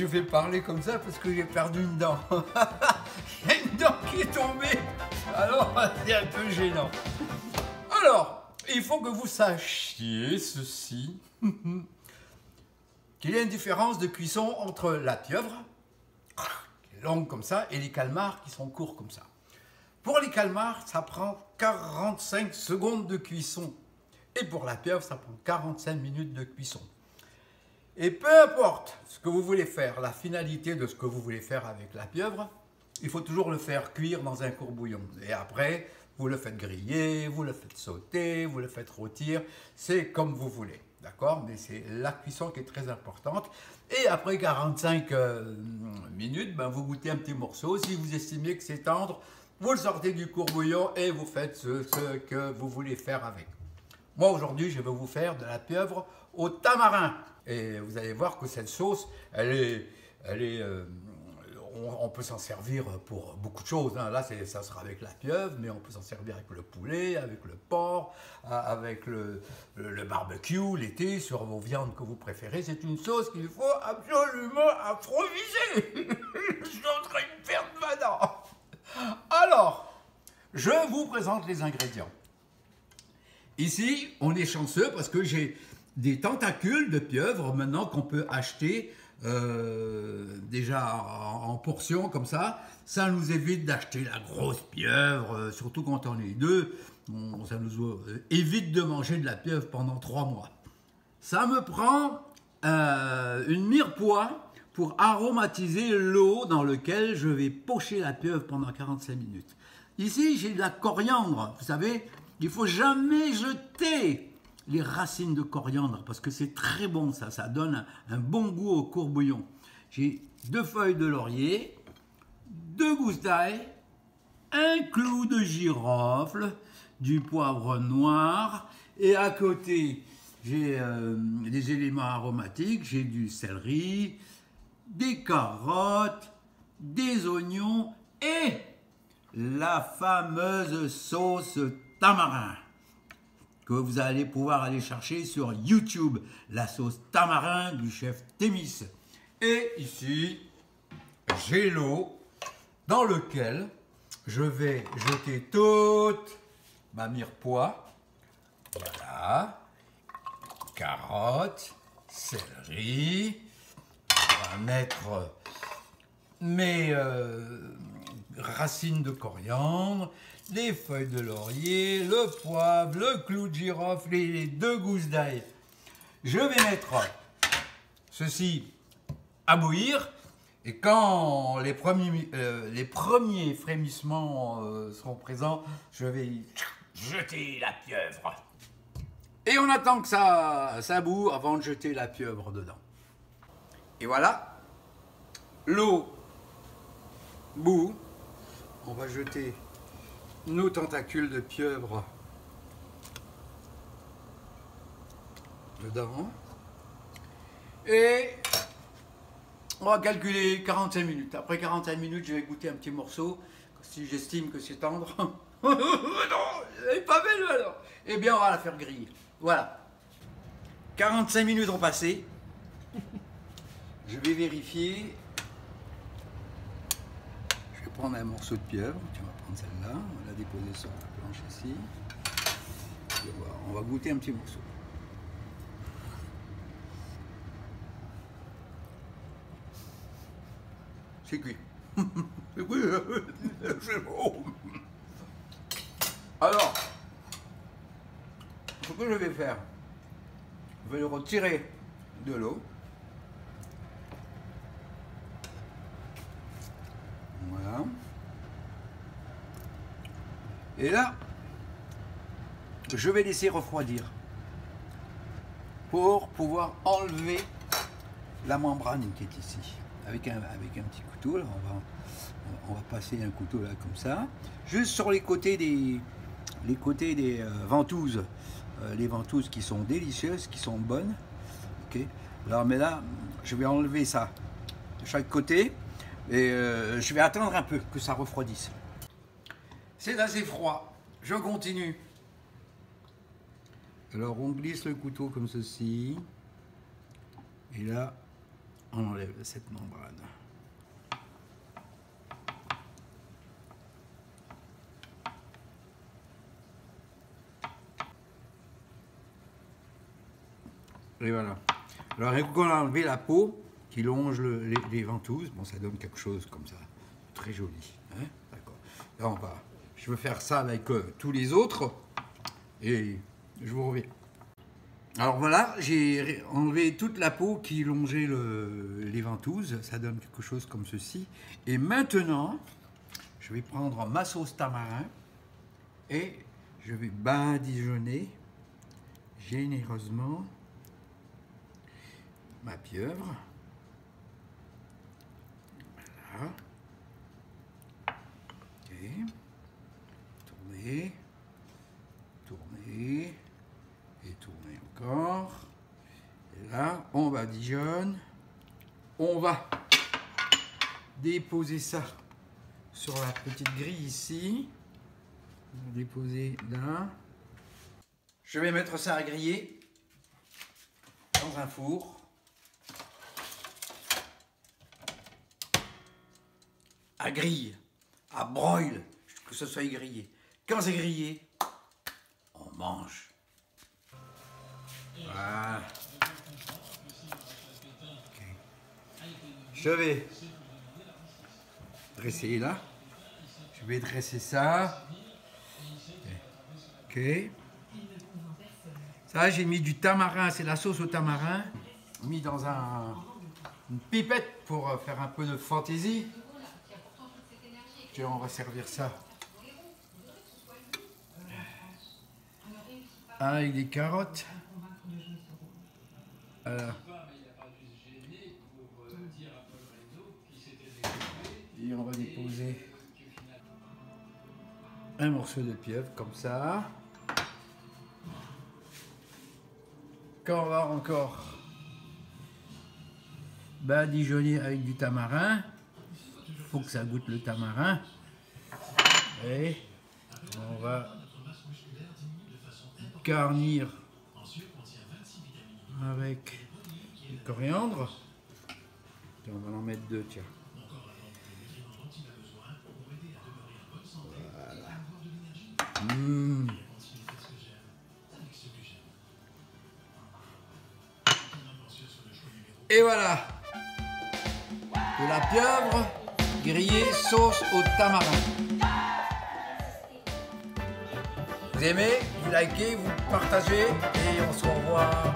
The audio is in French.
je vais parler comme ça parce que j'ai perdu une dent. Il y a une dent qui est tombée. Alors, c'est un peu gênant. Alors, il faut que vous sachiez ceci. Qu'il y a une différence de cuisson entre la pieuvre, qui est longue comme ça, et les calmars qui sont courts comme ça. Pour les calmars, ça prend 45 secondes de cuisson. Et pour la pieuvre, ça prend 45 minutes de cuisson. Et peu importe ce que vous voulez faire, la finalité de ce que vous voulez faire avec la pieuvre, il faut toujours le faire cuire dans un courbouillon. Et après, vous le faites griller, vous le faites sauter, vous le faites rôtir, c'est comme vous voulez. D'accord? Mais c'est la cuisson qui est très importante. Et après 45 minutes, ben vous goûtez un petit morceau. Si vous estimez que c'est tendre, vous le sortez du courbouillon et vous faites ce que vous voulez faire avec. Moi, aujourd'hui, je vais vous faire de la pieuvre au tamarin. Et vous allez voir que cette sauce, on peut s'en servir pour beaucoup de choses. Hein. Là, ça sera avec la pieuvre, mais on peut s'en servir avec le poulet, avec le porc, avec le barbecue, l'été, sur vos viandes que vous préférez. C'est une sauce qu'il faut absolument improviser. Je suis en train de perdre ma dent. Alors, je vous présente les ingrédients. Ici, on est chanceux parce que j'ai des tentacules de pieuvre maintenant qu'on peut acheter déjà en portions comme ça. Ça nous évite d'acheter la grosse pieuvre, surtout quand on est deux. Ça nous évite de manger de la pieuvre pendant 3 mois. Ça me prend une mirepoix pour aromatiser l'eau dans laquelle je vais pocher la pieuvre pendant 45 minutes. Ici, j'ai de la coriandre, vous savez. Il ne faut jamais jeter les racines de coriandre parce que c'est très bon ça, ça donne un bon goût au courbouillon. J'ai 2 feuilles de laurier, 2 gousses d'ail, un clou de girofle, du poivre noir et à côté j'ai des éléments aromatiques, j'ai du céleri, des carottes, des oignons et la fameuse sauce tamarin que vous allez pouvoir aller chercher sur YouTube, la sauce tamarin du chef Thémis. Et ici, j'ai l'eau dans laquelle je vais jeter toute ma mirepoix. Voilà, carottes, céleri. On va mettre mes racines de coriandre, les feuilles de laurier, le poivre, le clou de girofle et les 2 gousses d'ail. Je vais mettre ceci à bouillir et quand les premiers frémissements seront présents, je vais y jeter la pieuvre. Et on attend que ça bout avant de jeter la pieuvre dedans. Et voilà, l'eau bout. On va jeter nos tentacules de pieuvre dedans. Et on va calculer 45 minutes. Après 45 minutes, je vais goûter un petit morceau. Si j'estime que c'est tendre. Non, elle est pas belle alors. Eh bien, on va la faire griller. Voilà. 45 minutes ont passé. Je vais vérifier. Je vais prendre un morceau de pieuvre. Tu vas prendre celle-là. On va la déposer sur la planche ici. On va goûter un petit morceau. C'est cuit. C'est cuit. C'est bon. Alors, ce que je vais faire, je vais le retirer de l'eau. Voilà. Et là, je vais laisser refroidir pour pouvoir enlever la membrane qui est ici. Avec un petit couteau, là, on va passer un couteau là comme ça, juste sur les côtés des ventouses, les ventouses qui sont délicieuses, qui sont bonnes. Okay. Alors mais là, je vais enlever ça de chaque côté et je vais attendre un peu que ça refroidisse. C'est assez froid, je continue. Alors on glisse le couteau comme ceci et là on enlève cette membrane. Et voilà. Alors, on a enlevé la peau qui longe les ventouses. Bon, ça donne quelque chose comme ça. Très joli. Hein, d'accord. Là, je veux faire ça avec tous les autres. Et je vous reviens. Alors voilà, j'ai enlevé toute la peau qui longeait les ventouses. Ça donne quelque chose comme ceci. Et maintenant, je vais prendre ma sauce tamarin et je vais badigeonner généreusement ma pieuvre. Voilà. Ok. Tourner. Tourner. Et tourner encore. Et là, on badigeonne. On va déposer ça sur la petite grille ici. On va déposer là. Je vais mettre ça à griller dans un four. À grille, à broil, que ce soit grillé. Quand c'est grillé, on mange. Voilà. Okay. Je vais dresser là. Je vais dresser ça. Ok. Ça, j'ai mis du tamarin, c'est la sauce au tamarin. Mis dans une pipette pour faire un peu de fantaisie. On va servir ça avec des carottes. Voilà. Et on va déposer un morceau de pieuvre comme ça. Quand on va encore badigeonner avec du tamarin. Faut que ça goûte le tamarin. Et on va garnir avec du coriandre. Et on va en mettre deux, tiens. Voilà. Et voilà. De la pieuvre grillée sauce au tamarin. Vous aimez, vous likez, vous partagez et on se revoit